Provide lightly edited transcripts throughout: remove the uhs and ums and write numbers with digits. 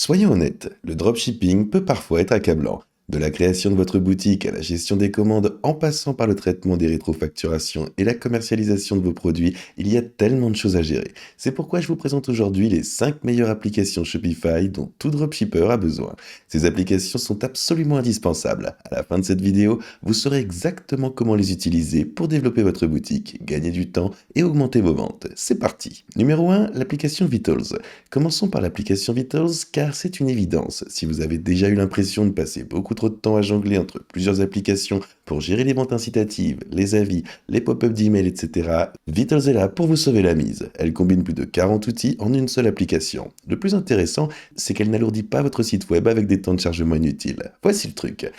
Soyons honnêtes, le dropshipping peut parfois être accablant. De la création de votre boutique à la gestion des commandes, en passant par le traitement des rétrofacturations et la commercialisation de vos produits, il y a tellement de choses à gérer. C'est pourquoi je vous présente aujourd'hui les 5 meilleures applications Shopify dont tout dropshipper a besoin. Ces applications sont absolument indispensables. À la fin de cette vidéo, vous saurez exactement comment les utiliser pour développer votre boutique, gagner du temps et augmenter vos ventes. C'est parti. Numéro 1, l'application Vitals. Commençons par l'application Vitals car c'est une évidence. Si vous avez déjà eu l'impression de passer beaucoup trop de temps à jongler entre plusieurs applications pour gérer les ventes incitatives, les avis, les pop-up d'email, etc., Vitals est là pour vous sauver la mise. Elle combine plus de 40 outils en une seule application. Le plus intéressant, c'est qu'elle n'alourdit pas votre site web avec des temps de chargement inutiles. Voici le truc.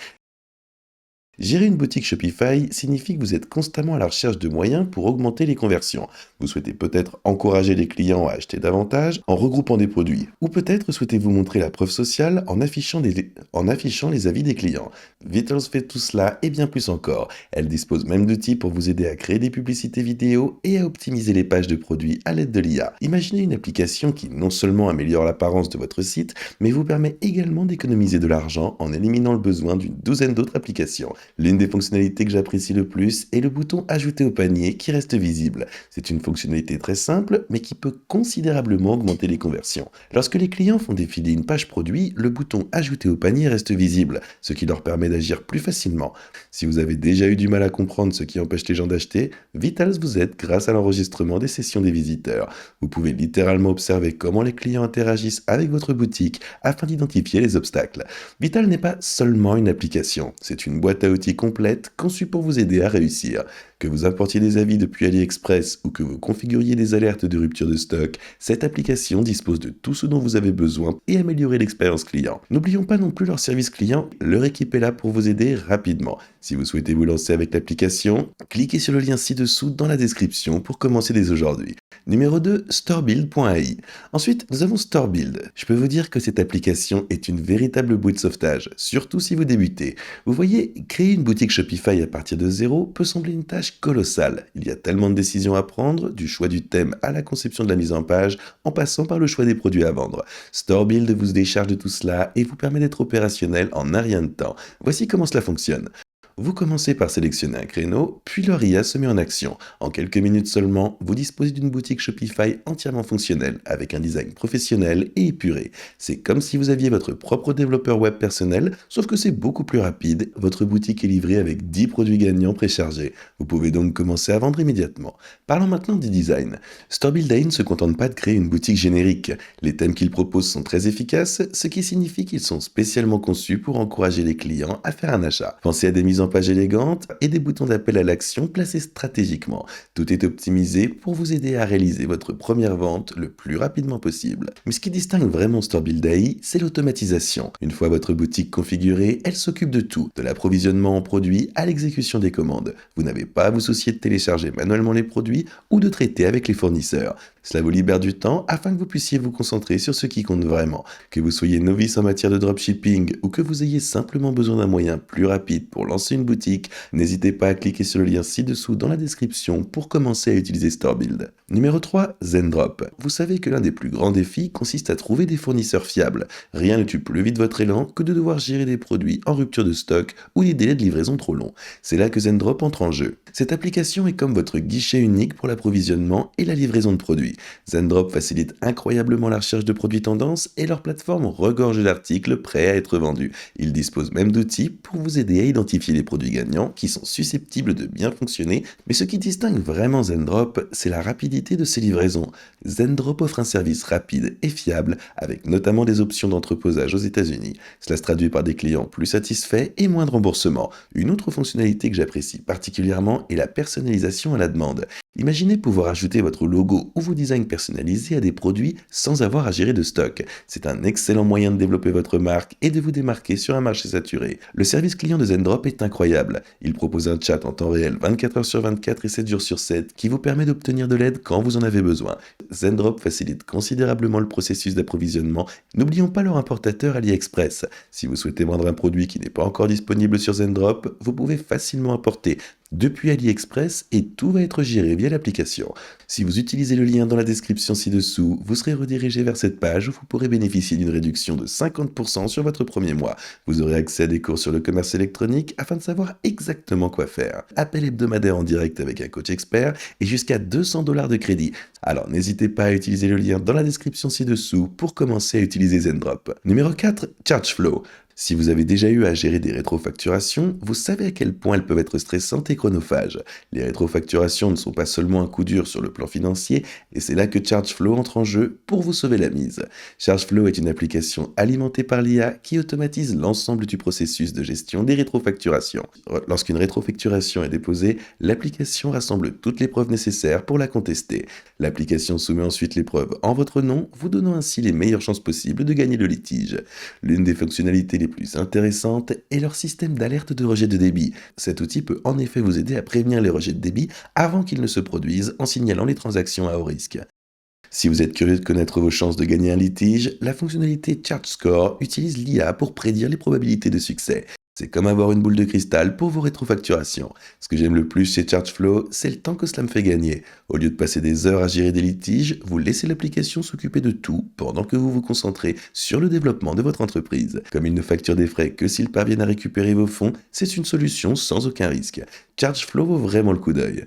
Gérer une boutique Shopify signifie que vous êtes constamment à la recherche de moyens pour augmenter les conversions. Vous souhaitez peut-être encourager les clients à acheter davantage en regroupant des produits. Ou peut-être souhaitez-vous montrer la preuve sociale en affichant les avis des clients. Vitals fait tout cela et bien plus encore. Elle dispose même d'outils pour vous aider à créer des publicités vidéo et à optimiser les pages de produits à l'aide de l'IA. Imaginez une application qui non seulement améliore l'apparence de votre site, mais vous permet également d'économiser de l'argent en éliminant le besoin d'une douzaine d'autres applications. L'une des fonctionnalités que j'apprécie le plus est le bouton Ajouter au panier qui reste visible. C'est une fonctionnalité très simple, mais qui peut considérablement augmenter les conversions. Lorsque les clients font défiler une page produit, le bouton Ajouter au panier reste visible, ce qui leur permet d'agir plus facilement. Si vous avez déjà eu du mal à comprendre ce qui empêche les gens d'acheter, Vitals vous aide grâce à l'enregistrement des sessions des visiteurs. Vous pouvez littéralement observer comment les clients interagissent avec votre boutique afin d'identifier les obstacles. Vital n'est pas seulement une application, c'est une boîte à outils complète conçue pour vous aider à réussir. Que vous importiez des avis depuis AliExpress ou que vous configuriez des alertes de rupture de stock, cette application dispose de tout ce dont vous avez besoin et améliorer l'expérience client. N'oublions pas non plus leur service client, leur équipe est là pour vous aider rapidement. Si vous souhaitez vous lancer avec l'application, cliquez sur le lien ci-dessous dans la description pour commencer dès aujourd'hui. Numéro 2, storebuild.ai. Ensuite, nous avons Storebuild. Je peux vous dire que cette application est une véritable bouée de sauvetage, surtout si vous débutez. Vous voyez, créer une boutique Shopify à partir de zéro peut sembler une tâche colossale. Il y a tellement de décisions à prendre, du choix du thème à la conception de la mise en page, en passant par le choix des produits à vendre. Storebuild vous décharge de tout cela et vous permet d'être opérationnel en un rien de temps. Voici comment cela fonctionne. Vous commencez par sélectionner un créneau, puis leur IA se met en action. En quelques minutes seulement, vous disposez d'une boutique Shopify entièrement fonctionnelle, avec un design professionnel et épuré. C'est comme si vous aviez votre propre développeur web personnel, sauf que c'est beaucoup plus rapide. Votre boutique est livrée avec 10 produits gagnants préchargés. Vous pouvez donc commencer à vendre immédiatement. Parlons maintenant du design. Storebuild ne se contente pas de créer une boutique générique. Les thèmes qu'il propose sont très efficaces, ce qui signifie qu'ils sont spécialement conçus pour encourager les clients à faire un achat. Pensez à des mises en page élégante et des boutons d'appel à l'action placés stratégiquement. Tout est optimisé pour vous aider à réaliser votre première vente le plus rapidement possible. Mais ce qui distingue vraiment Storebuild AI, c'est l'automatisation. Une fois votre boutique configurée, elle s'occupe de tout, de l'approvisionnement en produits à l'exécution des commandes. Vous n'avez pas à vous soucier de télécharger manuellement les produits ou de traiter avec les fournisseurs. Cela vous libère du temps afin que vous puissiez vous concentrer sur ce qui compte vraiment. Que vous soyez novice en matière de dropshipping ou que vous ayez simplement besoin d'un moyen plus rapide pour lancer une boutique, n'hésitez pas à cliquer sur le lien ci-dessous dans la description pour commencer à utiliser Storebuild. Numéro 3, Zendrop. Vous savez que l'un des plus grands défis consiste à trouver des fournisseurs fiables. Rien ne tue plus vite votre élan que de devoir gérer des produits en rupture de stock ou des délais de livraison trop longs. C'est là que Zendrop entre en jeu. Cette application est comme votre guichet unique pour l'approvisionnement et la livraison de produits. Zendrop facilite incroyablement la recherche de produits tendances et leur plateforme regorge d'articles prêts à être vendus. Ils disposent même d'outils pour vous aider à identifier les produits gagnants qui sont susceptibles de bien fonctionner, mais ce qui distingue vraiment Zendrop, c'est la rapidité de ses livraisons. Zendrop offre un service rapide et fiable, avec notamment des options d'entreposage aux États-Unis. Cela se traduit par des clients plus satisfaits et moins de remboursements. Une autre fonctionnalité que j'apprécie particulièrement est la personnalisation à la demande. Imaginez pouvoir ajouter votre logo ou vos designs personnalisés à des produits sans avoir à gérer de stock. C'est un excellent moyen de développer votre marque et de vous démarquer sur un marché saturé. Le service client de Zendrop est incroyable. Il propose un chat en temps réel 24 heures sur 24 et 7 jours sur 7 qui vous permet d'obtenir de l'aide quand vous en avez besoin. Zendrop facilite considérablement le processus d'approvisionnement. N'oublions pas leur importateur AliExpress. Si vous souhaitez vendre un produit qui n'est pas encore disponible sur Zendrop, vous pouvez facilement importer depuis AliExpress et tout va être géré via l'application. Si vous utilisez le lien dans la description ci-dessous, vous serez redirigé vers cette page où vous pourrez bénéficier d'une réduction de 50% sur votre premier mois. Vous aurez accès à des cours sur le commerce électronique afin de savoir exactement quoi faire. Appel hebdomadaire en direct avec un coach expert et jusqu'à 200 $ de crédit. Alors n'hésitez pas à utiliser le lien dans la description ci-dessous pour commencer à utiliser Zendrop. Numéro 4, ChargeFlow. Si vous avez déjà eu à gérer des rétrofacturations, vous savez à quel point elles peuvent être stressantes et chronophages. Les rétrofacturations ne sont pas seulement un coup dur sur le plan financier, et c'est là que ChargeFlow entre en jeu pour vous sauver la mise. ChargeFlow est une application alimentée par l'IA qui automatise l'ensemble du processus de gestion des rétrofacturations. Lorsqu'une rétrofacturation est déposée, l'application rassemble toutes les preuves nécessaires pour la contester. L'application soumet ensuite les preuves en votre nom, vous donnant ainsi les meilleures chances possibles de gagner le litige. L'une des fonctionnalités les plus intéressantes est leur système d'alerte de rejet de débit. Cet outil peut en effet vous aider à prévenir les rejets de débit avant qu'ils ne se produisent en signalant les transactions à haut risque. Si vous êtes curieux de connaître vos chances de gagner un litige, la fonctionnalité ChargeScore utilise l'IA pour prédire les probabilités de succès. C'est comme avoir une boule de cristal pour vos rétrofacturations. Ce que j'aime le plus chez ChargeFlow, c'est le temps que cela me fait gagner. Au lieu de passer des heures à gérer des litiges, vous laissez l'application s'occuper de tout pendant que vous vous concentrez sur le développement de votre entreprise. Comme il ne facture des frais que s'ils parviennent à récupérer vos fonds, c'est une solution sans aucun risque. ChargeFlow vaut vraiment le coup d'œil.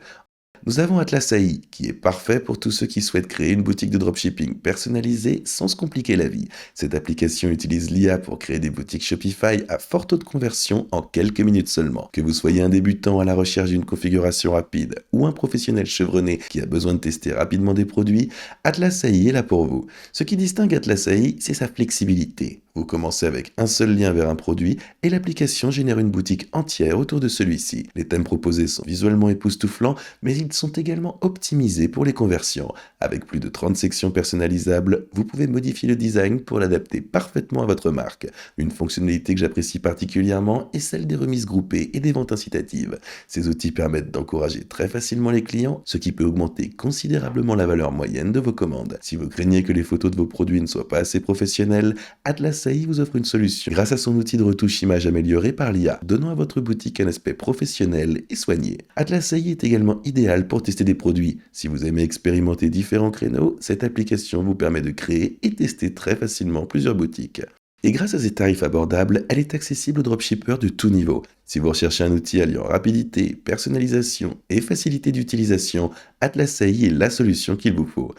Nous avons Atlas AI, qui est parfait pour tous ceux qui souhaitent créer une boutique de dropshipping personnalisée sans se compliquer la vie. Cette application utilise l'IA pour créer des boutiques Shopify à fort taux de conversion en quelques minutes seulement. Que vous soyez un débutant à la recherche d'une configuration rapide ou un professionnel chevronné qui a besoin de tester rapidement des produits, Atlas AI est là pour vous. Ce qui distingue Atlas AI, c'est sa flexibilité. Vous commencez avec un seul lien vers un produit et l'application génère une boutique entière autour de celui-ci. Les thèmes proposés sont visuellement époustouflants, mais ils sont également optimisés pour les conversions. Avec plus de 30 sections personnalisables, vous pouvez modifier le design pour l'adapter parfaitement à votre marque. Une fonctionnalité que j'apprécie particulièrement est celle des remises groupées et des ventes incitatives. Ces outils permettent d'encourager très facilement les clients, ce qui peut augmenter considérablement la valeur moyenne de vos commandes. Si vous craignez que les photos de vos produits ne soient pas assez professionnelles, Atlas AI vous offre une solution grâce à son outil de retouche image amélioré par l'IA, donnant à votre boutique un aspect professionnel et soigné. Atlas AI est également idéal pour tester des produits. Si vous aimez expérimenter différents créneaux, cette application vous permet de créer et tester très facilement plusieurs boutiques. Et grâce à ses tarifs abordables, elle est accessible aux dropshippers de tout niveau. Si vous recherchez un outil alliant rapidité, personnalisation et facilité d'utilisation, Atlas AI est la solution qu'il vous faut.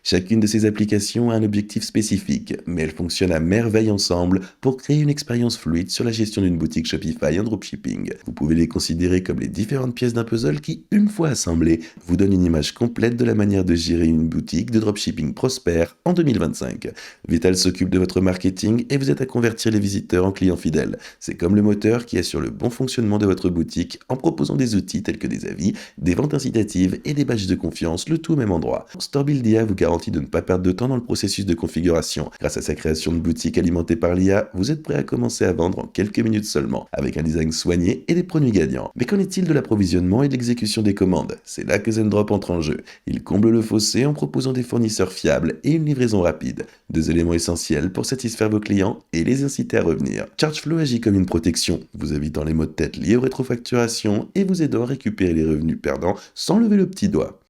Chacune de ces applications a un objectif spécifique, mais elles fonctionnent à merveille ensemble pour créer une expérience fluide sur la gestion d'une boutique Shopify en dropshipping. Vous pouvez les considérer comme les différentes pièces d'un puzzle qui, une fois assemblées, vous donnent une image complète de la manière de gérer une boutique de dropshipping prospère en 2025. Vital s'occupe de votre marketing et vous aide à convertir les visiteurs en clients fidèles. C'est comme le moteur qui assure le bon fonctionnement de votre boutique en proposant des outils tels que des avis, des ventes incitatives et des badges de confiance, le tout au même endroit. StoreBuild.ia vous garantit de ne pas perdre de temps dans le processus de configuration. Grâce à sa création de boutique alimentée par l'IA, vous êtes prêt à commencer à vendre en quelques minutes seulement, avec un design soigné et des produits gagnants. Mais qu'en est-il de l'approvisionnement et de l'exécution des commandes? C'est là que Zendrop entre en jeu. Il comble le fossé en proposant des fournisseurs fiables et une livraison rapide. Deux éléments essentiels pour satisfaire vos clients et les inciter à revenir. ChargeFlow agit comme une protection, vous évitant les maux de tête liés aux rétrofacturations et vous aidant à récupérer les revenus perdants sans lever le petit doigt.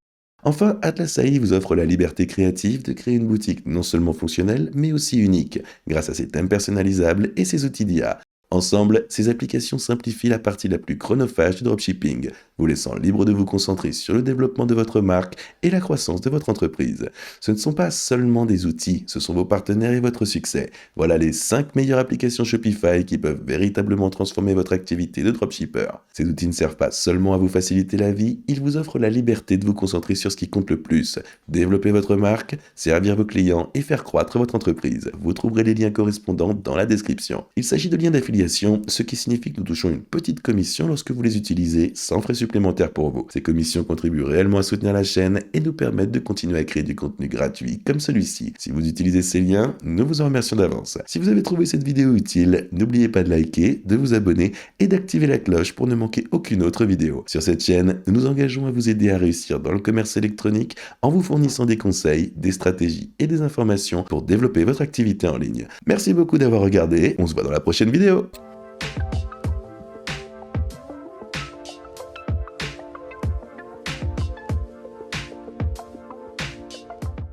Enfin, Atlas AI vous offre la liberté créative de créer une boutique non seulement fonctionnelle, mais aussi unique, grâce à ses thèmes personnalisables et ses outils d'IA. Ensemble, ces applications simplifient la partie la plus chronophage du dropshipping, vous laissant libre de vous concentrer sur le développement de votre marque et la croissance de votre entreprise. Ce ne sont pas seulement des outils, ce sont vos partenaires et votre succès. Voilà les 5 meilleures applications Shopify qui peuvent véritablement transformer votre activité de dropshipper. Ces outils ne servent pas seulement à vous faciliter la vie, ils vous offrent la liberté de vous concentrer sur ce qui compte le plus. Développer votre marque, servir vos clients et faire croître votre entreprise. Vous trouverez les liens correspondants dans la description. Il s'agit de liens d'affiliation, ce qui signifie que nous touchons une petite commission lorsque vous les utilisez sans frais supplémentaires pour vous. Ces commissions contribuent réellement à soutenir la chaîne et nous permettent de continuer à créer du contenu gratuit comme celui-ci. Si vous utilisez ces liens, nous vous en remercions d'avance. Si vous avez trouvé cette vidéo utile, n'oubliez pas de liker, de vous abonner et d'activer la cloche pour ne manquer aucune autre vidéo. Sur cette chaîne, nous nous engageons à vous aider à réussir dans le commerce électronique en vous fournissant des conseils, des stratégies et des informations pour développer votre activité en ligne. Merci beaucoup d'avoir regardé, on se voit dans la prochaine vidéo.